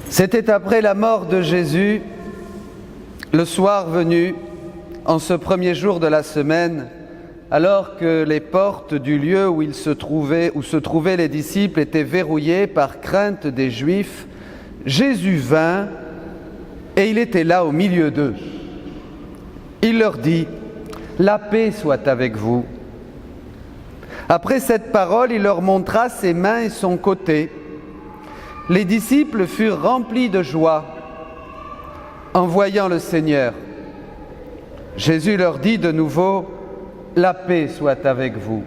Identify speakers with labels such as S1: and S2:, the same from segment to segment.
S1: C'était après la mort de Jésus, le soir venu, en ce premier jour de la semaine, alors que les portes du lieu où se trouvaient les disciples étaient verrouillées par crainte des Juifs, Jésus vint et il était là au milieu d'eux. Il leur dit : « La paix soit avec vous. » Après cette parole, il leur montra ses mains et son côté. Les disciples furent remplis de joie en voyant le Seigneur. Jésus leur dit de nouveau : « La paix soit avec vous. »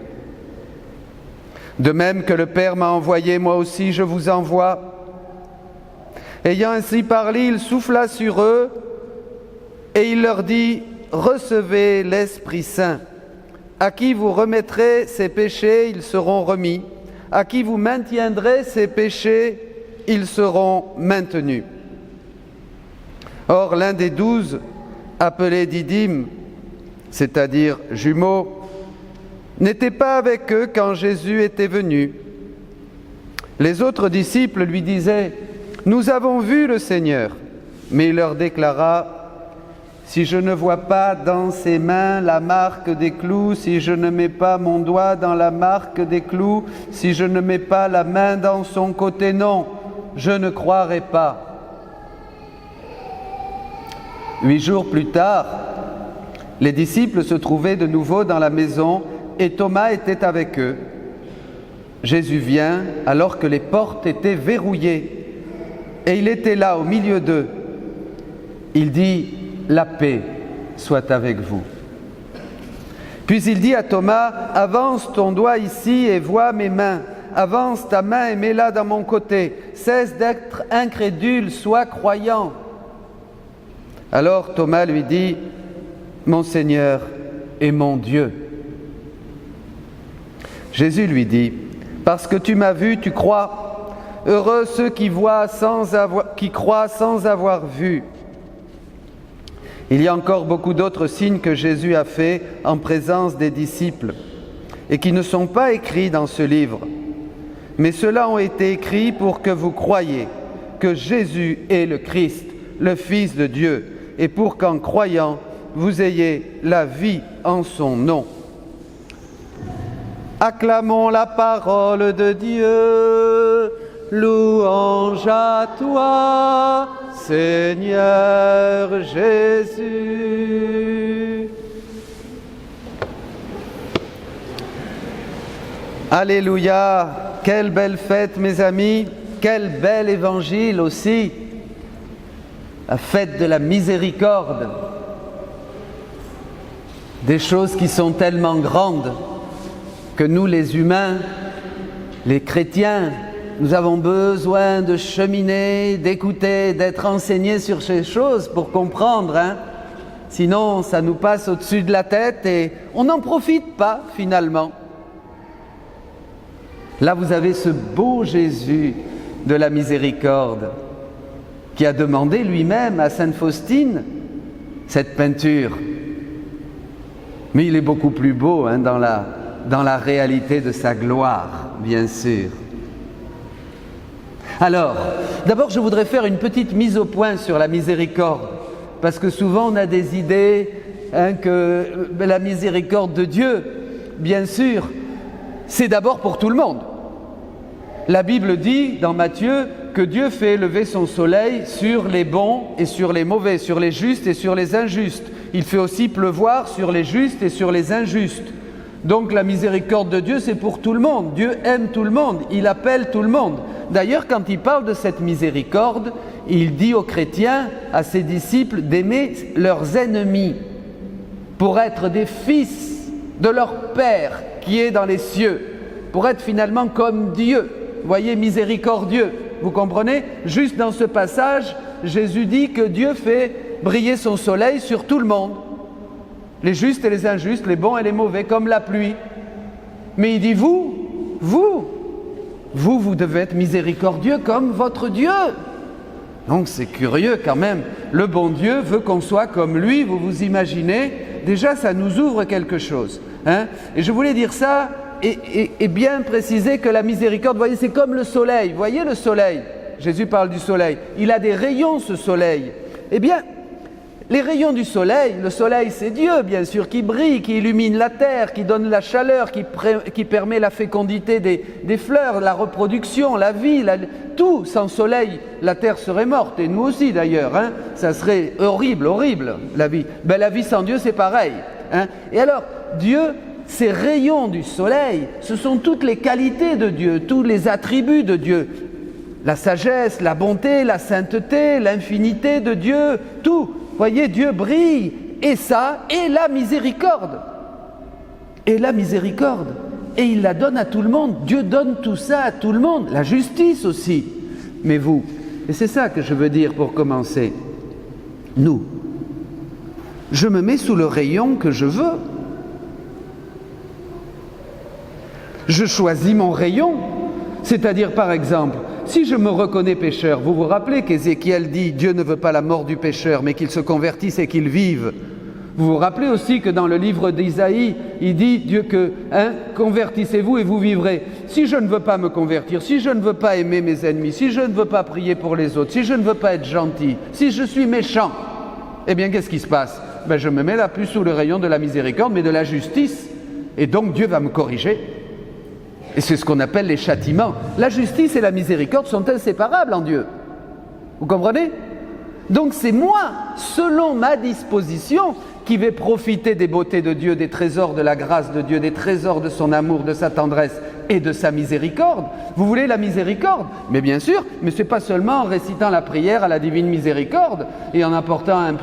S1: De même que le Père m'a envoyé, moi aussi je vous envoie. Ayant ainsi parlé, il souffla sur eux et il leur dit : « Recevez l'Esprit Saint. À qui vous remettrez ses péchés, ils seront remis. À qui vous maintiendrez ses péchés, ils seront maintenus. » Or, l'un des 12, appelé Didyme, c'est-à-dire jumeaux, n'était pas avec eux quand Jésus était venu. Les autres disciples lui disaient : « Nous avons vu le Seigneur. » Mais il leur déclara : « Si je ne vois pas dans ses mains la marque des clous, si je ne mets pas mon doigt dans la marque des clous, si je ne mets pas la main dans son côté, non, je ne croirai pas. » 8 jours plus tard, les disciples se trouvaient de nouveau dans la maison et Thomas était avec eux. Jésus vient alors que les portes étaient verrouillées et il était là au milieu d'eux. Il dit : « La paix soit avec vous. » Puis il dit à Thomas : « Avance ton doigt ici et vois mes mains. Avance ta main et mets-la dans mon côté. Cesse d'être incrédule, sois croyant. » Alors Thomas lui dit : « Mon Seigneur et mon Dieu. » Jésus lui dit : « Parce que tu m'as vu, tu crois. Heureux ceux qui croient sans avoir vu. » Il y a encore beaucoup d'autres signes que Jésus a faits en présence des disciples et qui ne sont pas écrits dans ce livre. Mais ceux-là ont été écrits pour que vous croyiez que Jésus est le Christ, le Fils de Dieu, et pour qu'en croyant, vous ayez la vie en son nom. Acclamons la parole de Dieu. Louange à toi, Seigneur Jésus. Alléluia, quelle belle fête mes amis, quel bel évangile aussi, la fête de la miséricorde. Des choses qui sont tellement grandes que nous les humains, les chrétiens, nous avons besoin de cheminer, d'écouter, d'être enseignés sur ces choses pour comprendre. Sinon, ça nous passe au-dessus de la tête et on n'en profite pas finalement. Là, vous avez ce beau Jésus de la miséricorde qui a demandé lui-même à Sainte Faustine cette peinture. Mais il est beaucoup plus beau dans la réalité de sa gloire, bien sûr. Alors, d'abord, je voudrais faire une petite mise au point sur la miséricorde, parce que souvent on a des idées que la miséricorde de Dieu, bien sûr, c'est d'abord pour tout le monde. La Bible dit dans Matthieu que Dieu fait lever son soleil sur les bons et sur les mauvais, sur les justes et sur les injustes. Il fait aussi pleuvoir sur les justes et sur les injustes. Donc la miséricorde de Dieu, c'est pour tout le monde. Dieu aime tout le monde, il appelle tout le monde. D'ailleurs, quand il parle de cette miséricorde, il dit aux chrétiens, à ses disciples, d'aimer leurs ennemis pour être des fils de leur Père qui est dans les cieux, pour être finalement comme Dieu. Vous voyez, miséricordieux, vous comprenez ? Juste dans ce passage, Jésus dit que Dieu fait briller son soleil sur tout le monde. Les justes et les injustes, les bons et les mauvais, comme la pluie. Mais il dit vous devez être miséricordieux comme votre Dieu. Donc c'est curieux quand même. Le bon Dieu veut qu'on soit comme lui, vous vous imaginez ? Déjà, ça nous ouvre quelque chose. Et je voulais dire ça et bien préciser que la miséricorde, vous voyez, c'est comme le soleil. Vous voyez le soleil ? Jésus parle du soleil. Il a des rayons, ce soleil. Eh bien, les rayons du soleil, le soleil c'est Dieu bien sûr, qui brille, qui illumine la terre, qui donne la chaleur, qui permet la fécondité des fleurs, la reproduction, la vie, tout. Sans soleil, la terre serait morte, et nous aussi d'ailleurs, hein. Ça serait horrible, horrible la vie. Ben, la vie sans Dieu c'est pareil, hein. Et alors, Dieu, ces rayons du soleil, ce sont toutes les qualités de Dieu, tous les attributs de Dieu. La sagesse, la bonté, la sainteté, l'infinité de Dieu, tout. Voyez, Dieu brille, et ça, et la miséricorde. Et la miséricorde. Et il la donne à tout le monde. Dieu donne tout ça à tout le monde. La justice aussi. Mais vous, et c'est ça que je veux dire pour commencer, nous, je me mets sous le rayon que je veux. Je choisis mon rayon. C'est-à-dire, par exemple, si je me reconnais pécheur, vous vous rappelez qu'Ézéchiel dit « Dieu ne veut pas la mort du pécheur, mais qu'il se convertisse et qu'il vive ». Vous vous rappelez aussi que dans le livre d'Isaïe, il dit Dieu que convertissez-vous et vous vivrez. Si je ne veux pas me convertir, si je ne veux pas aimer mes ennemis, si je ne veux pas prier pour les autres, si je ne veux pas être gentil, si je suis méchant, eh bien qu'est-ce qui se passe? Ben, je me mets là plus sous le rayon de la miséricorde, mais de la justice. Et donc Dieu va me corriger. Et c'est ce qu'on appelle les châtiments. La justice et la miséricorde sont inséparables en Dieu. Vous comprenez? Donc c'est moi, selon ma disposition, qui vais profiter des beautés de Dieu, des trésors de la grâce de Dieu, des trésors de son amour, de sa tendresse et de sa miséricorde. Vous voulez la miséricorde? Mais bien sûr, mais ce n'est pas seulement en récitant la prière à la divine miséricorde et en apportant un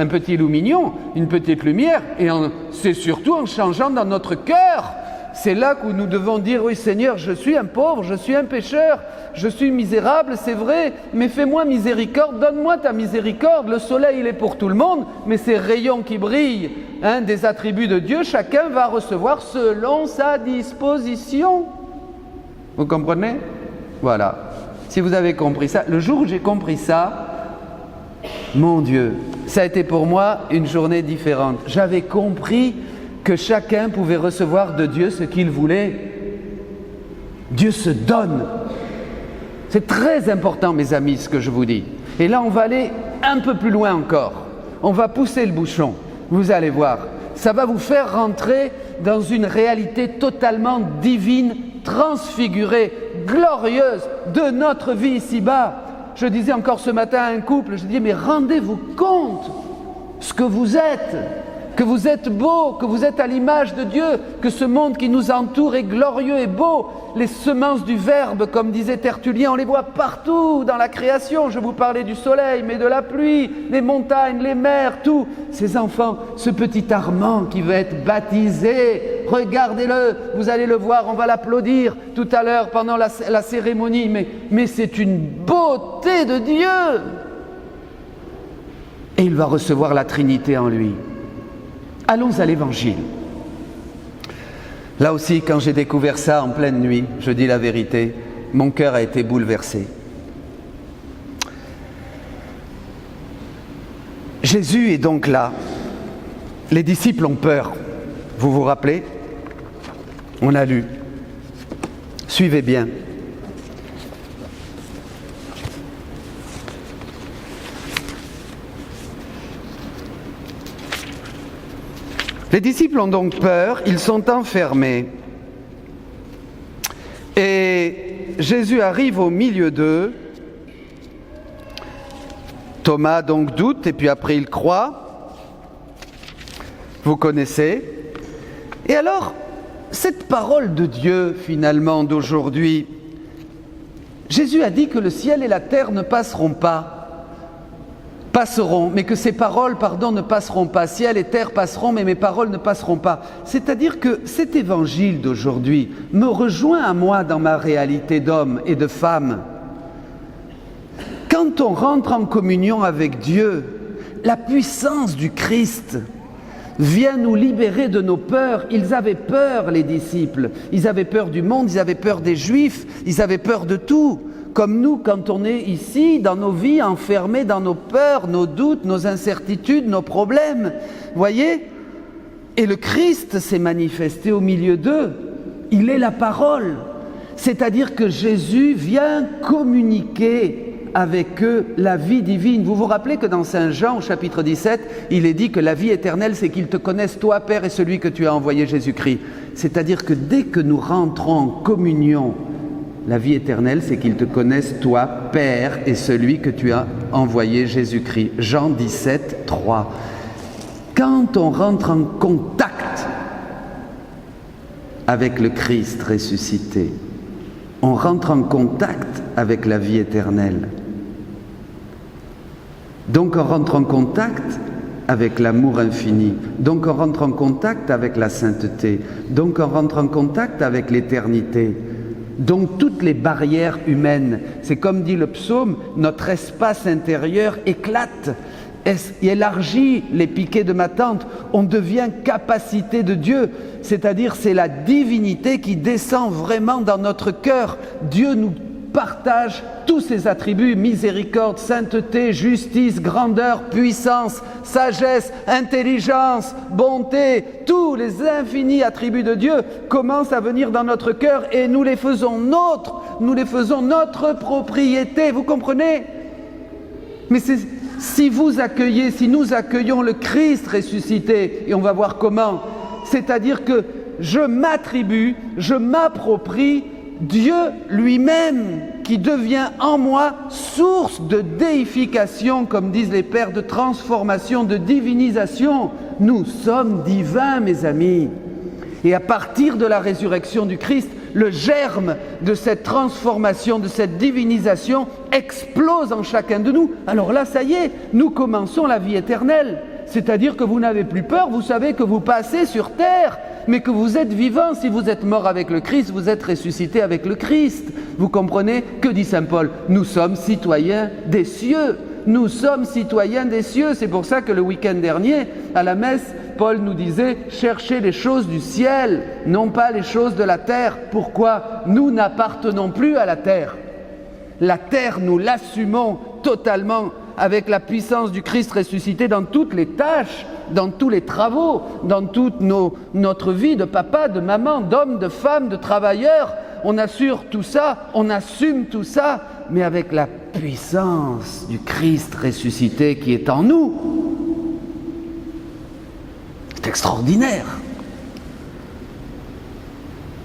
S1: petit lumignon, une petite lumière, et c'est surtout en changeant dans notre cœur. C'est là où nous devons dire, oui Seigneur, je suis un pauvre, je suis un pécheur, je suis misérable, c'est vrai, mais fais-moi miséricorde, donne-moi ta miséricorde. Le soleil, il est pour tout le monde, mais ces rayons qui brillent, des attributs de Dieu, chacun va recevoir selon sa disposition. Vous comprenez? Voilà. Si vous avez compris ça, le jour où j'ai compris ça, mon Dieu, ça a été pour moi une journée différente. J'avais compris que chacun pouvait recevoir de Dieu ce qu'il voulait. Dieu se donne. C'est très important, mes amis, ce que je vous dis. Et là, on va aller un peu plus loin encore. On va pousser le bouchon. Vous allez voir. Ça va vous faire rentrer dans une réalité totalement divine, transfigurée, glorieuse de notre vie ici-bas. Je disais encore ce matin à un couple, je disais, mais rendez-vous compte ce que vous êtes. Que vous êtes beau, que vous êtes à l'image de Dieu, que ce monde qui nous entoure est glorieux et beau. Les semences du Verbe, comme disait Tertullien, on les voit partout dans la création. Je vous parlais du soleil, mais de la pluie, les montagnes, les mers, tout. Ces enfants, ce petit Armand qui veut être baptisé, regardez-le, vous allez le voir, on va l'applaudir tout à l'heure pendant la cérémonie. Mais c'est une beauté de Dieu. Et il va recevoir la Trinité en lui. Allons à l'Évangile. Là aussi, quand j'ai découvert ça en pleine nuit, je dis la vérité, mon cœur a été bouleversé. Jésus est donc là. Les disciples ont peur. Vous vous rappelez? On a lu. Suivez bien. Les disciples ont donc peur, ils sont enfermés. Et Jésus arrive au milieu d'eux. Thomas donc doute et puis après il croit. Vous connaissez. Et alors, cette parole de Dieu finalement d'aujourd'hui, Jésus a dit que le ciel et la terre ne passeront mais que ces paroles, ne passeront pas. Ciel et terre passeront, mais mes paroles ne passeront pas. C'est-à-dire que cet évangile d'aujourd'hui me rejoint à moi dans ma réalité d'homme et de femme. Quand on rentre en communion avec Dieu, la puissance du Christ vient nous libérer de nos peurs. Ils avaient peur, les disciples. Ils avaient peur du monde, ils avaient peur des Juifs, ils avaient peur de tout. Comme nous, quand on est ici, dans nos vies, enfermés dans nos peurs, nos doutes, nos incertitudes, nos problèmes. Voyez? Et le Christ s'est manifesté au milieu d'eux. Il est la parole. C'est-à-dire que Jésus vient communiquer avec eux la vie divine. Vous vous rappelez que dans Saint Jean, au chapitre 17, il est dit que la vie éternelle, c'est qu'ils te connaissent, toi, Père, et celui que tu as envoyé, Jésus-Christ. C'est-à-dire que dès que nous rentrons en communion, la vie éternelle, c'est qu'ils te connaissent, toi, Père, et celui que tu as envoyé, Jésus-Christ. Jean 17, 3. Quand on rentre en contact avec le Christ ressuscité, on rentre en contact avec la vie éternelle. Donc on rentre en contact avec l'amour infini. Donc on rentre en contact avec la sainteté. Donc on rentre en contact avec l'éternité. Donc toutes les barrières humaines, c'est comme dit le psaume, notre espace intérieur éclate, élargit les piquets de ma tente, on devient capacité de Dieu, c'est-à-dire c'est la divinité qui descend vraiment dans notre cœur. Dieu nous partage tous ses attributs, miséricorde, sainteté, justice, grandeur, puissance, sagesse, intelligence, bonté, tous les infinis attributs de Dieu commencent à venir dans notre cœur et nous les faisons nôtres, nous les faisons notre propriété, vous comprenez? Mais si vous accueillez, si nous accueillons le Christ ressuscité, et on va voir comment, c'est-à-dire que je m'attribue, je m'approprie Dieu lui-même qui devient en moi source de déification, comme disent les pères, de transformation, de divinisation. Nous sommes divins, mes amis. Et à partir de la résurrection du Christ, le germe de cette transformation, de cette divinisation explose en chacun de nous. Alors là, ça y est, nous commençons la vie éternelle. C'est-à-dire que vous n'avez plus peur, vous savez que vous passez sur terre, mais que vous êtes vivant. Si vous êtes mort avec le Christ, vous êtes ressuscité avec le Christ. Vous comprenez? Que dit saint Paul? Nous sommes citoyens des cieux. Nous sommes citoyens des cieux. C'est pour ça que le week-end dernier, à la messe, Paul nous disait « Cherchez les choses du ciel, non pas les choses de la terre. » Pourquoi? Nous n'appartenons plus à la terre. La terre, nous l'assumons totalement avec la puissance du Christ ressuscité dans toutes les tâches, dans tous les travaux, dans toute notre vie de papa, de maman, d'homme, de femme, de travailleur. On assure tout ça, on assume tout ça, mais avec la puissance du Christ ressuscité qui est en nous. C'est extraordinaire.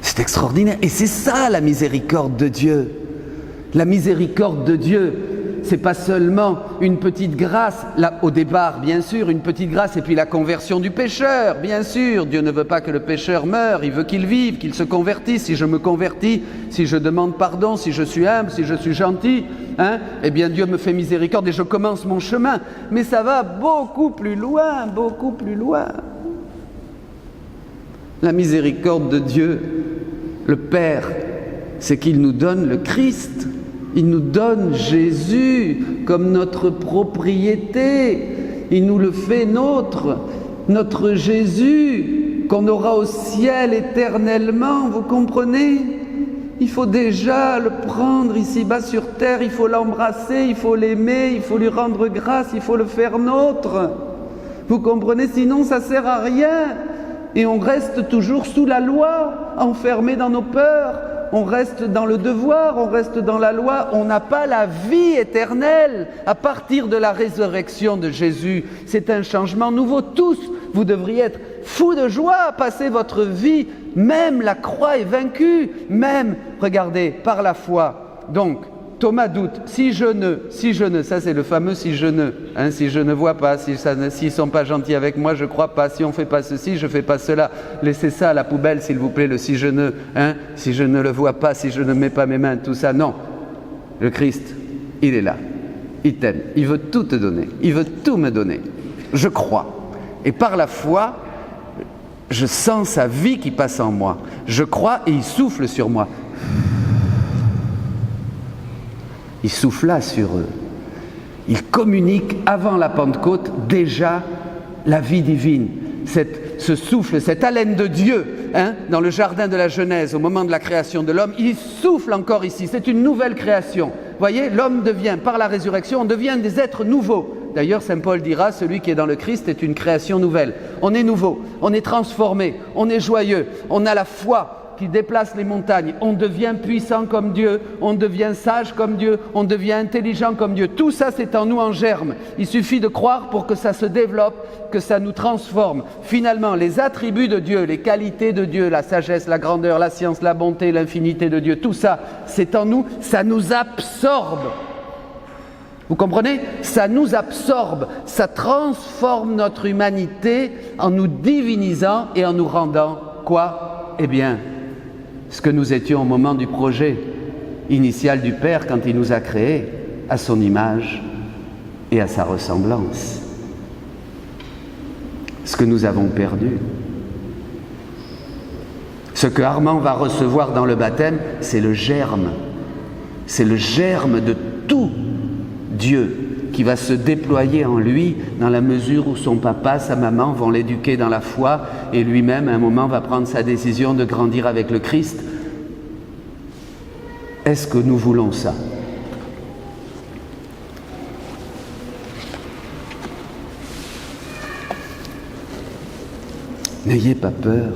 S1: C'est extraordinaire. Et c'est ça la miséricorde de Dieu. La miséricorde de Dieu, c'est pas seulement une petite grâce, là, au départ, bien sûr, une petite grâce, et puis la conversion du pécheur, bien sûr. Dieu ne veut pas que le pécheur meure, il veut qu'il vive, qu'il se convertisse. Si je me convertis, si je demande pardon, si je suis humble, si je suis gentil, eh bien Dieu me fait miséricorde et je commence mon chemin. Mais ça va beaucoup plus loin, beaucoup plus loin. La miséricorde de Dieu, le Père, c'est qu'il nous donne le Christ. Il nous donne Jésus comme notre propriété. Il nous le fait nôtre Jésus qu'on aura au ciel éternellement. Vous comprenez? Il faut déjà le prendre ici-bas sur terre, il faut l'embrasser, il faut l'aimer, il faut lui rendre grâce, il faut le faire nôtre. Vous comprenez? Sinon ça ne sert à rien. Et on reste toujours sous la loi, enfermé dans nos peurs. On reste dans le devoir, on reste dans la loi, on n'a pas la vie éternelle. À partir de la résurrection de Jésus, c'est un changement nouveau. Tous, vous devriez être fous de joie à passer votre vie. Même la croix est vaincue, même, regardez, par la foi. Donc, Thomas doute, si je ne, ça c'est le fameux si je ne vois pas, s'ils ne sont pas gentils avec moi, je crois pas, si on fait pas ceci, je fais pas cela, laissez ça à la poubelle s'il vous plaît, le si je ne le vois pas, si je ne mets pas mes mains, tout ça, non. Le Christ, il est là, il t'aime, il veut tout te donner, il veut tout me donner, je crois. Et par la foi, je sens sa vie qui passe en moi, je crois et il souffle sur moi. Il souffla sur eux. Il communique avant la Pentecôte déjà la vie divine. Ce souffle, cette haleine de Dieu, dans le jardin de la Genèse, au moment de la création de l'homme, il souffle encore ici. C'est une nouvelle création. Vous voyez, l'homme devient, par la résurrection, on devient des êtres nouveaux. D'ailleurs, saint Paul dira, celui qui est dans le Christ est une création nouvelle. On est nouveau, on est transformé, on est joyeux, on a la foi qui déplace les montagnes. On devient puissant comme Dieu, on devient sage comme Dieu, on devient intelligent comme Dieu. Tout ça, c'est en nous en germe. Il suffit de croire pour que ça se développe, que ça nous transforme. Finalement, les attributs de Dieu, les qualités de Dieu, la sagesse, la grandeur, la science, la bonté, l'infinité de Dieu, tout ça, c'est en nous, ça nous absorbe. Vous comprenez? Ça nous absorbe, ça transforme notre humanité en nous divinisant et en nous rendant quoi? Eh bien, ce que nous étions au moment du projet initial du Père quand il nous a créés à son image et à sa ressemblance. Ce que nous avons perdu. Ce que Armand va recevoir dans le baptême, c'est le germe. C'est le germe de tout Dieu qui va se déployer en lui dans la mesure où son papa, sa maman vont l'éduquer dans la foi et lui-même à un moment va prendre sa décision de grandir avec le Christ. Est-ce que nous voulons ça? N'ayez pas peur,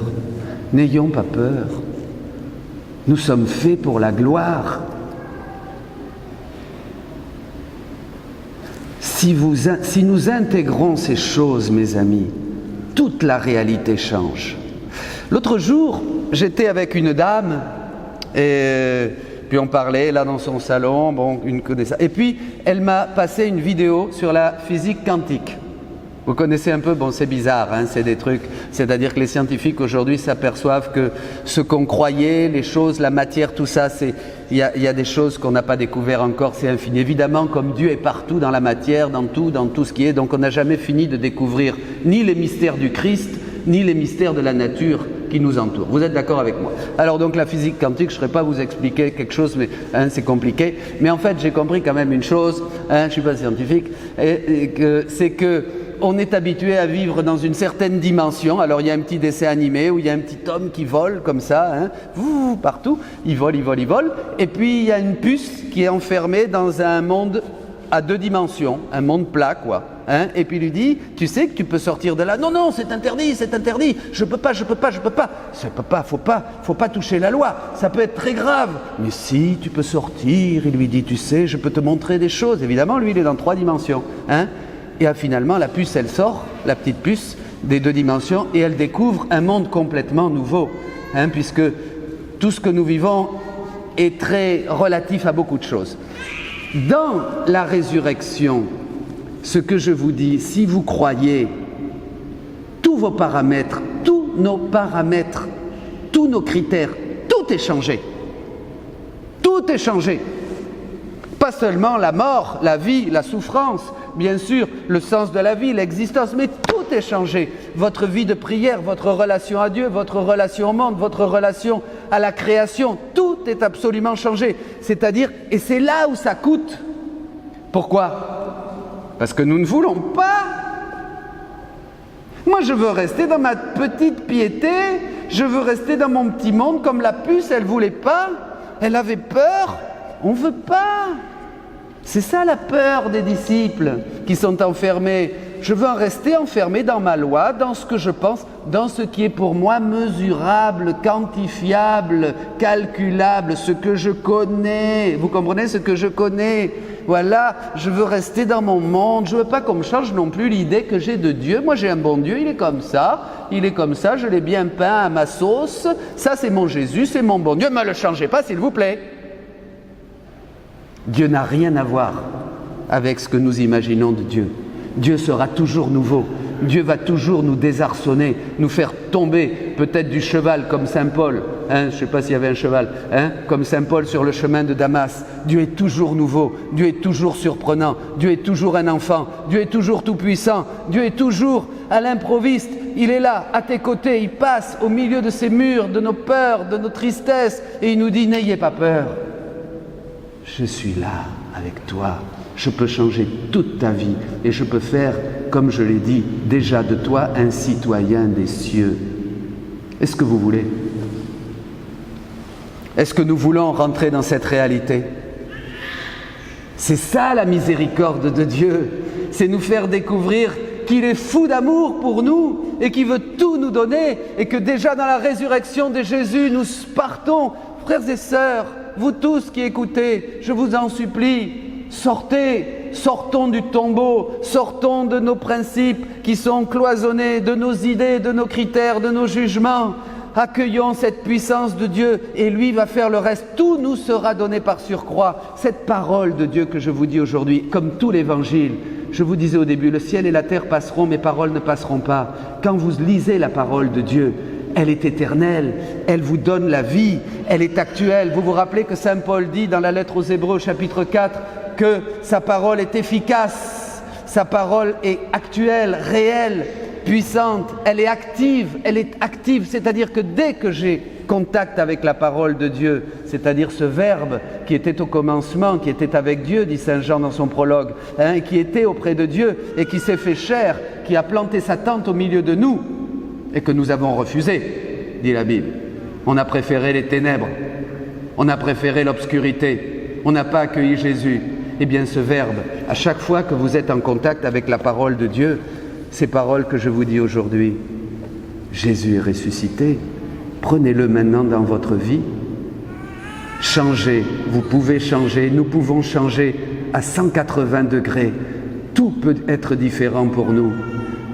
S1: n'ayons pas peur. Nous sommes faits pour la gloire. Si nous intégrons ces choses, mes amis, toute la réalité change. L'autre jour, j'étais avec une dame, et puis on parlait là dans son salon, bon, une connaissance. Et puis, elle m'a passé une vidéo sur la physique quantique. Vous connaissez un peu, bon c'est bizarre, hein, c'est des trucs, c'est-à-dire que les scientifiques aujourd'hui s'aperçoivent que ce qu'on croyait, les choses, la matière, tout ça, il y a des choses qu'on n'a pas découvert encore, c'est infini. Évidemment, comme Dieu est partout dans la matière, dans tout ce qui est, donc on n'a jamais fini de découvrir ni les mystères du Christ, ni les mystères de la nature qui nous entourent. Vous êtes d'accord avec moi? Alors donc la physique quantique, je ne serais pas vous expliquer quelque chose, mais hein, c'est compliqué. Mais en fait, j'ai compris quand même une chose, hein, je ne suis pas scientifique, c'est que on est habitué à vivre dans une certaine dimension. Alors il y a un petit dessin animé où il y a un petit homme qui vole comme ça, hein, partout, il vole. Et puis il y a une puce qui est enfermée dans un monde à 2 dimensions, un monde plat quoi. Hein, et puis il lui dit, tu sais que tu peux sortir de là? Non, c'est interdit, je peux pas. Faut pas toucher la loi, ça peut être très grave. Mais si, tu peux sortir, il lui dit, tu sais, je peux te montrer des choses. Évidemment, lui, il est dans 3 dimensions. Hein. Et finalement, la puce, elle sort, la petite puce, des 2 dimensions, et elle découvre un monde complètement nouveau. Hein, puisque tout ce que nous vivons est très relatif à beaucoup de choses. Dans la résurrection, ce que je vous dis, si vous croyez, tous vos paramètres, tous nos paramètres, tous nos critères, tout est changé. Tout est changé. Pas seulement la mort, la vie, la souffrance, bien sûr, le sens de la vie, l'existence, mais tout est changé. Votre vie de prière, votre relation à Dieu, votre relation au monde, votre relation à la création, tout est absolument changé. C'est-à-dire, et c'est là où ça coûte. Pourquoi? Parce que nous ne voulons pas. Moi, je veux rester dans ma petite piété, je veux rester dans mon petit monde comme la puce, elle ne voulait pas, elle avait peur, on ne veut pas. C'est ça la peur des disciples qui sont enfermés. Je veux en rester enfermé dans ma loi, dans ce que je pense, dans ce qui est pour moi mesurable, quantifiable, calculable, ce que je connais. Vous comprenez ce que je connais? Voilà, je veux rester dans mon monde. Je ne veux pas qu'on me change non plus l'idée que j'ai de Dieu. Moi j'ai un bon Dieu, il est comme ça, je l'ai bien peint à ma sauce. Ça c'est mon Jésus, c'est mon bon Dieu. Ne me le changez pas s'il vous plaît. Dieu n'a rien à voir avec ce que nous imaginons de Dieu. Dieu sera toujours nouveau. Dieu va toujours nous désarçonner, nous faire tomber peut-être du cheval comme Saint Paul. Hein, je ne sais pas s'il y avait un cheval. Hein, comme Saint Paul sur le chemin de Damas. Dieu est toujours nouveau. Dieu est toujours surprenant. Dieu est toujours un enfant. Dieu est toujours tout-puissant. Dieu est toujours à l'improviste. Il est là, à tes côtés. Il passe au milieu de ces murs, de nos peurs, de nos tristesses. Et il nous dit, n'ayez pas peur. Je suis là avec toi, je peux changer toute ta vie et je peux faire, comme je l'ai dit, déjà de toi un citoyen des cieux. Est-ce que vous voulez? Est-ce que nous voulons rentrer dans cette réalité? C'est ça la miséricorde de Dieu, c'est nous faire découvrir qu'il est fou d'amour pour nous et qu'il veut tout nous donner et que déjà dans la résurrection de Jésus, nous partons. Frères et sœurs, vous tous qui écoutez, je vous en supplie, sortons du tombeau, sortons de nos principes qui sont cloisonnés, de nos idées, de nos critères, de nos jugements. Accueillons cette puissance de Dieu et lui va faire le reste. Tout nous sera donné par surcroît. Cette parole de Dieu que je vous dis aujourd'hui, comme tout l'évangile, je vous disais au début, le ciel et la terre passeront, mes paroles ne passeront pas. Quand vous lisez la parole de Dieu, elle est éternelle, elle vous donne la vie, elle est actuelle. Vous vous rappelez que Saint Paul dit dans la lettre aux Hébreux, chapitre 4, que sa parole est efficace, sa parole est actuelle, réelle, puissante, elle est active, c'est-à-dire que dès que j'ai contact avec la parole de Dieu, c'est-à-dire ce Verbe qui était au commencement, qui était avec Dieu, dit Saint Jean dans son prologue, qui était auprès de Dieu et qui s'est fait chair, qui a planté sa tente au milieu de nous et que nous avons refusé, dit la Bible. On a préféré les ténèbres, on a préféré l'obscurité, on n'a pas accueilli Jésus. Eh bien ce Verbe, à chaque fois que vous êtes en contact avec la parole de Dieu, ces paroles que je vous dis aujourd'hui, Jésus est ressuscité, prenez-le maintenant dans votre vie, changez, vous pouvez changer, nous pouvons changer à 180 degrés, tout peut être différent pour nous.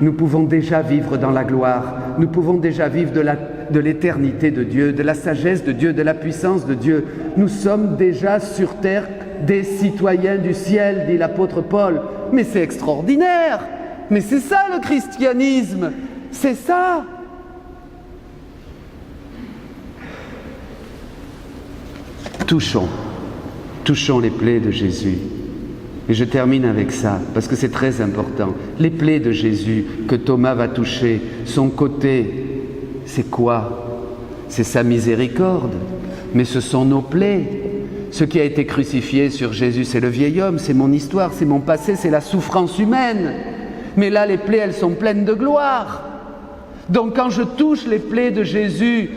S1: Nous pouvons déjà vivre dans la gloire, nous pouvons déjà vivre de l'éternité de Dieu, de la sagesse de Dieu, de la puissance de Dieu. Nous sommes déjà sur terre des citoyens du ciel, dit l'apôtre Paul. Mais c'est extraordinaire! Mais c'est ça le christianisme, c'est ça. Touchons les plaies de Jésus. Et je termine avec ça, parce que c'est très important. Les plaies de Jésus que Thomas va toucher, son côté, c'est quoi? C'est sa miséricorde, mais ce sont nos plaies. Ce qui a été crucifié sur Jésus, c'est le vieil homme, c'est mon histoire, c'est mon passé, c'est la souffrance humaine. Mais là, les plaies, elles sont pleines de gloire. Donc quand je touche les plaies de Jésus,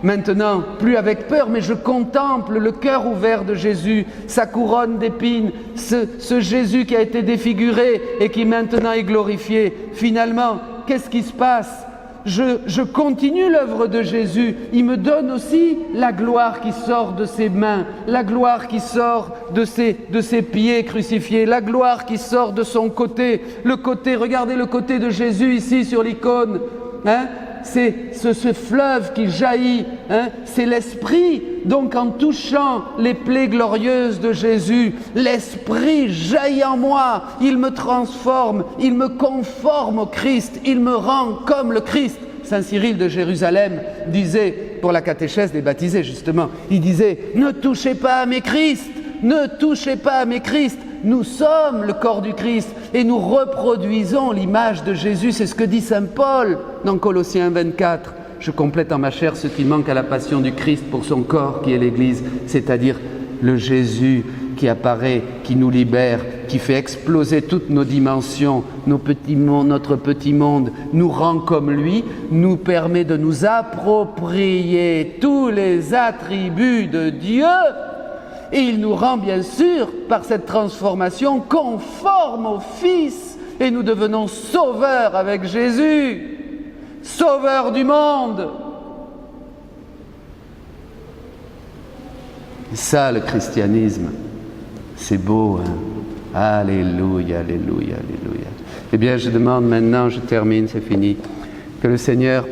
S1: maintenant, plus avec peur, mais je contemple le cœur ouvert de Jésus, sa couronne d'épines, ce Jésus qui a été défiguré et qui maintenant est glorifié. Finalement, qu'est-ce qui se passe? Je continue l'œuvre de Jésus. Il me donne aussi la gloire qui sort de ses mains, la gloire qui sort de ses pieds crucifiés, la gloire qui sort de son côté. Le côté, regardez le côté de Jésus ici sur l'icône. C'est ce fleuve qui jaillit, c'est l'Esprit. Donc en touchant les plaies glorieuses de Jésus, l'Esprit jaillit en moi, il me transforme, il me conforme au Christ, il me rend comme le Christ. Saint Cyril de Jérusalem disait, pour la catéchèse des baptisés justement, il disait « Ne touchez pas à mes Christ, ne touchez pas à mes Christ ». Nous sommes le corps du Christ et nous reproduisons l'image de Jésus. C'est ce que dit Saint Paul dans Colossiens 24. Je complète en ma chair ce qui manque à la passion du Christ pour son corps qui est l'Église, c'est-à-dire le Jésus qui apparaît, qui nous libère, qui fait exploser toutes nos dimensions, notre petit monde, nous rend comme lui, nous permet de nous approprier tous les attributs de Dieu. Et il nous rend bien sûr, par cette transformation, conformes au Fils. Et nous devenons sauveurs avec Jésus, sauveurs du monde. Ça, le christianisme, c'est beau, hein? Alléluia, alléluia, alléluia. Eh bien, je demande maintenant, je termine, c'est fini, que le Seigneur,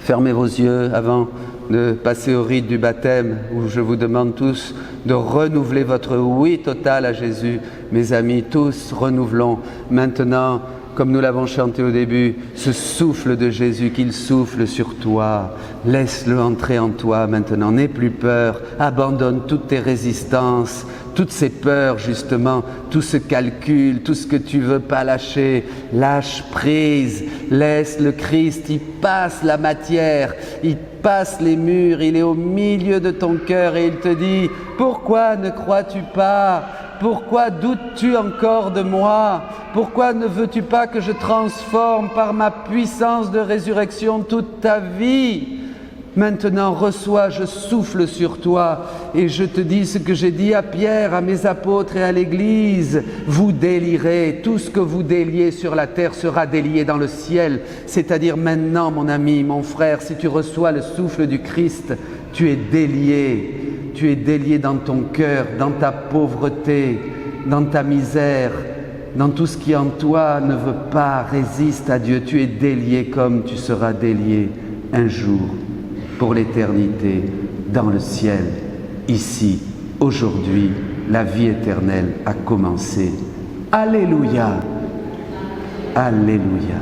S1: fermez vos yeux avant de passer au rite du baptême, où je vous demande tous de renouveler votre oui total à Jésus. Mes amis, tous renouvelons maintenant, comme nous l'avons chanté au début, ce souffle de Jésus, qu'il souffle sur toi. Laisse-le entrer en toi maintenant. N'aie plus peur, abandonne toutes tes résistances, toutes ces peurs justement, tout ce calcul, tout ce que tu veux pas lâcher. Lâche prise, laisse le Christ, il passe la matière, il passe les murs, il est au milieu de ton cœur et il te dit « Pourquoi ne crois-tu pas ? Pourquoi doutes-tu encore de moi ? Pourquoi ne veux-tu pas que je transforme par ma puissance de résurrection toute ta vie ? Maintenant, reçois, je souffle sur toi et je te dis ce que j'ai dit à Pierre, à mes apôtres et à l'Église. Vous délierez, tout ce que vous déliez sur la terre sera délié dans le ciel. C'est-à-dire maintenant, mon ami, mon frère, si tu reçois le souffle du Christ, tu es délié. Tu es délié dans ton cœur, dans ta pauvreté, dans ta misère, dans tout ce qui en toi ne veut pas, résiste à Dieu. Tu es délié comme tu seras délié un jour. Pour l'éternité, dans le ciel, ici, aujourd'hui, la vie éternelle a commencé. Alléluia, Alléluia.